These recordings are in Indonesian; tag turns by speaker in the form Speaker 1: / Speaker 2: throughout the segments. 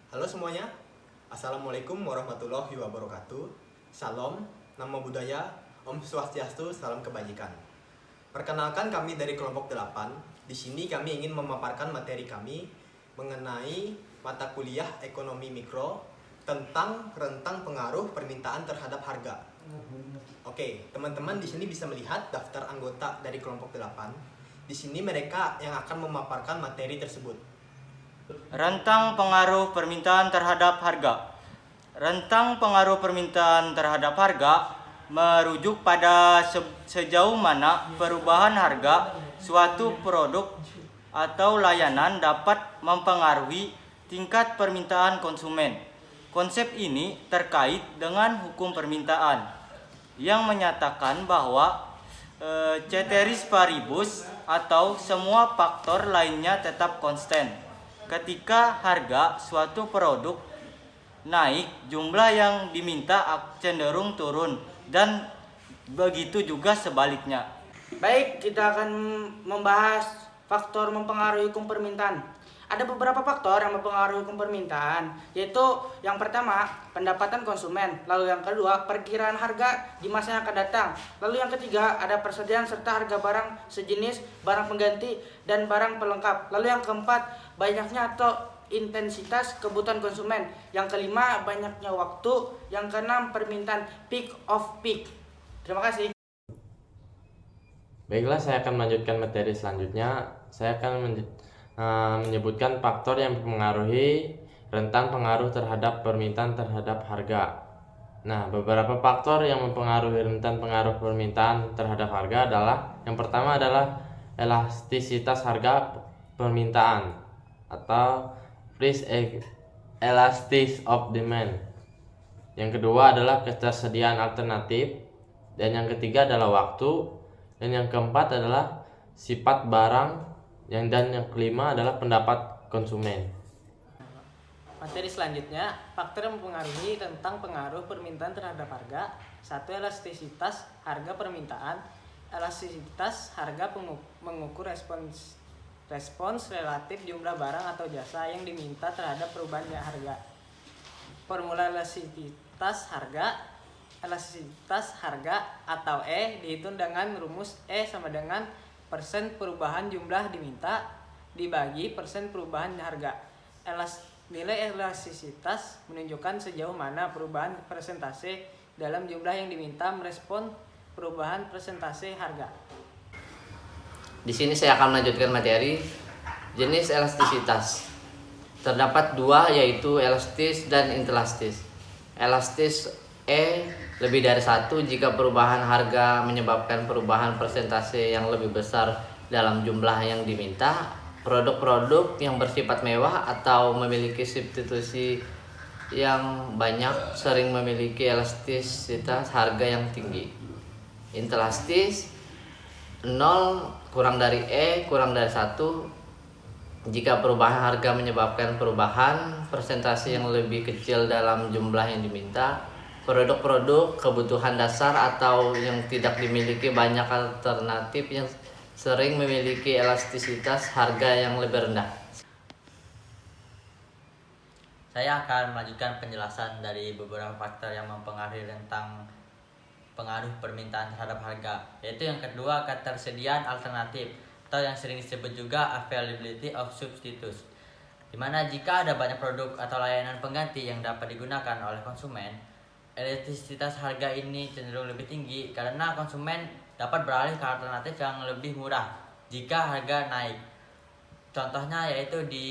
Speaker 1: Halo semuanya, Assalamualaikum warahmatullahi wabarakatuh. Salam, nama budaya, Om Swastiastu, salam kebajikan. Perkenalkan kami dari kelompok 8. Di sini kami ingin memaparkan materi kami mengenai mata kuliah ekonomi mikro tentang rentang pengaruh permintaan terhadap harga. Oke, teman-teman di sini bisa melihat daftar anggota dari kelompok 8. Di sini mereka yang akan memaparkan materi tersebut.
Speaker 2: Rentang pengaruh permintaan terhadap harga. Rentang pengaruh permintaan terhadap harga merujuk pada sejauh mana perubahan harga suatu produk atau layanan dapat mempengaruhi tingkat permintaan konsumen. Konsep ini terkait dengan hukum permintaan yang menyatakan bahwa ceteris paribus atau semua faktor lainnya tetap konstan. Ketika harga suatu produk naik, jumlah yang diminta cenderung turun dan begitu juga sebaliknya.
Speaker 3: Baik, kita akan membahas faktor mempengaruhi hukum permintaan. Ada beberapa faktor yang mempengaruhi hukum permintaan, yaitu yang pertama, pendapatan konsumen, lalu yang kedua, perkiraan harga di masa yang akan datang, lalu yang ketiga, ada persediaan serta harga barang sejenis, barang pengganti, dan barang pelengkap, lalu yang keempat, banyaknya atau intensitas kebutuhan konsumen, yang kelima, banyaknya waktu, yang keenam, permintaan peak of peak. Terima kasih.
Speaker 4: Baiklah, saya akan melanjutkan materi selanjutnya. Saya akan menyebutkan faktor yang mempengaruhi rentang pengaruh terhadap permintaan terhadap harga. Nah, beberapa faktor yang mempengaruhi rentang pengaruh permintaan terhadap harga adalah yang pertama adalah elastisitas harga permintaan atau price elasticity of demand. Yang kedua adalah ketersediaan alternatif, dan yang ketiga adalah waktu, dan yang keempat adalah sifat barang, dan yang kelima adalah pendapat konsumen.
Speaker 5: Materi selanjutnya, faktor yang mempengaruhi tentang pengaruh permintaan terhadap harga. 1. Elastisitas harga permintaan. Elastisitas harga mengukur respons relatif jumlah barang atau jasa yang diminta terhadap perubahan harga. Formula elastisitas harga. Elastisitas harga atau E dihitung dengan rumus E sama dengan persen perubahan jumlah diminta dibagi persen perubahan harga. Nilai elastisitas menunjukkan sejauh mana perubahan persentase dalam jumlah yang diminta merespon perubahan persentase harga.
Speaker 6: Di sini saya akan melanjutkan materi jenis elastisitas. Terdapat dua, yaitu elastis dan intelastis. Elastis E lebih dari 1 jika perubahan harga menyebabkan perubahan persentase yang lebih besar dalam jumlah yang diminta. Produk-produk yang bersifat mewah atau memiliki substitusi yang banyak sering memiliki elastisitas harga yang tinggi. Intelastis 0 kurang dari E kurang dari 1 jika perubahan harga menyebabkan perubahan persentase yang lebih kecil dalam jumlah yang diminta. Produk-produk kebutuhan dasar atau yang tidak dimiliki banyak alternatif yang sering memiliki elastisitas harga yang lebih rendah.
Speaker 2: Saya akan melanjutkan penjelasan dari beberapa faktor yang mempengaruhi rentang pengaruh permintaan terhadap harga, yaitu yang kedua, ketersediaan alternatif atau yang sering disebut juga availability of substitutes, di mana jika ada banyak produk atau layanan pengganti yang dapat digunakan oleh konsumen, elastisitas harga ini cenderung lebih tinggi karena konsumen dapat beralih ke alternatif yang lebih murah jika harga naik. Contohnya yaitu di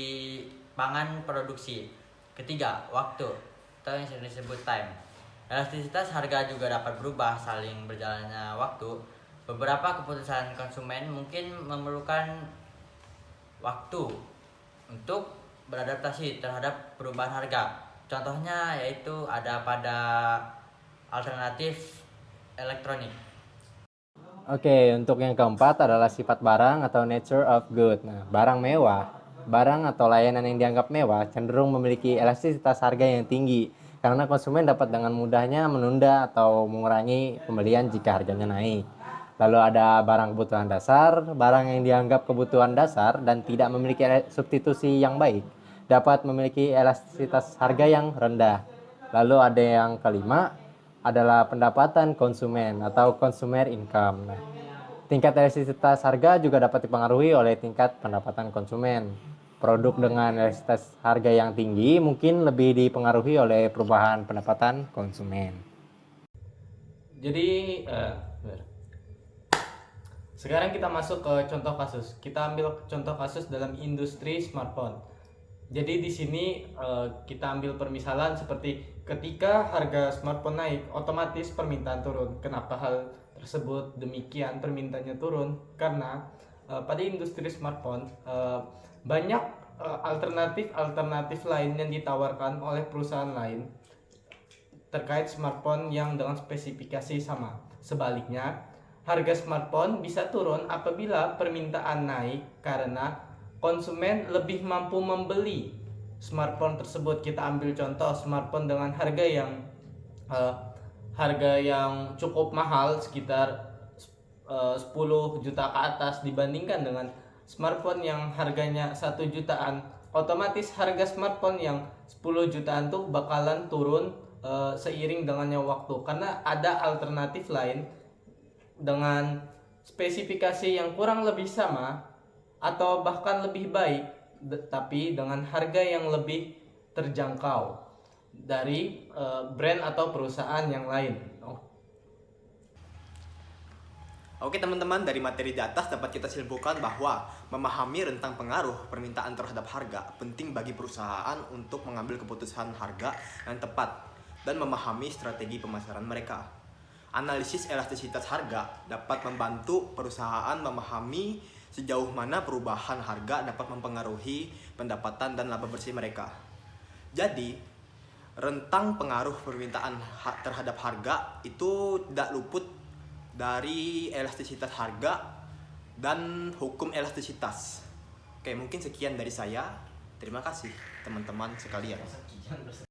Speaker 2: pangan produksi. Ketiga, waktu atau yang sering disebut time. Elastisitas harga juga dapat berubah saling berjalannya waktu. Beberapa keputusan konsumen mungkin memerlukan waktu untuk beradaptasi terhadap perubahan harga. Contohnya yaitu ada pada alternatif elektronik.
Speaker 4: Oke, untuk yang keempat adalah sifat barang atau nature of good. Nah, barang mewah, barang atau layanan yang dianggap mewah cenderung memiliki elastisitas harga yang tinggi karena konsumen dapat dengan mudahnya menunda atau mengurangi pembelian jika harganya naik. Lalu ada barang kebutuhan dasar, barang yang dianggap kebutuhan dasar dan tidak memiliki substitusi yang baik.
Speaker 7: dapat memiliki elastisitas harga yang rendah. Lalu ada yang kelima adalah pendapatan konsumen atau consumer income. Nah, tingkat elastisitas harga juga dapat dipengaruhi oleh tingkat pendapatan konsumen. Produk dengan elastisitas harga yang tinggi mungkin lebih dipengaruhi oleh perubahan pendapatan konsumen.
Speaker 8: Jadi sekarang kita masuk ke contoh kasus. Kita ambil contoh kasus dalam industri smartphone. Jadi di sini kita ambil permisalan seperti ketika harga smartphone naik, otomatis permintaan turun. Kenapa hal tersebut demikian permintaannya turun? Karena pada industri smartphone banyak alternatif lain yang ditawarkan oleh perusahaan lain terkait smartphone yang dengan spesifikasi sama. Sebaliknya, harga smartphone bisa turun apabila permintaan naik karena konsumen lebih mampu membeli smartphone tersebut. Kita ambil contoh smartphone dengan harga yang cukup mahal, sekitar 10 juta ke atas, dibandingkan dengan smartphone yang harganya 1 jutaan. Otomatis harga smartphone yang 10 jutaan tuh bakalan turun seiring dengannya waktu, karena ada alternatif lain dengan spesifikasi yang kurang lebih sama atau bahkan lebih baik, tapi dengan harga yang lebih terjangkau dari brand atau perusahaan yang lain.
Speaker 1: Oke teman-teman, dari materi di atas dapat kita simpulkan bahwa memahami rentang pengaruh permintaan terhadap harga penting bagi perusahaan untuk mengambil keputusan harga yang tepat dan memahami strategi pemasaran mereka. Analisis elastisitas harga dapat membantu perusahaan memahami sejauh mana perubahan harga dapat mempengaruhi pendapatan dan laba bersih mereka. Jadi, rentang pengaruh permintaan terhadap harga itu tidak luput dari elastisitas harga dan hukum elastisitas. Oke, mungkin sekian dari saya. Terima kasih teman-teman sekalian.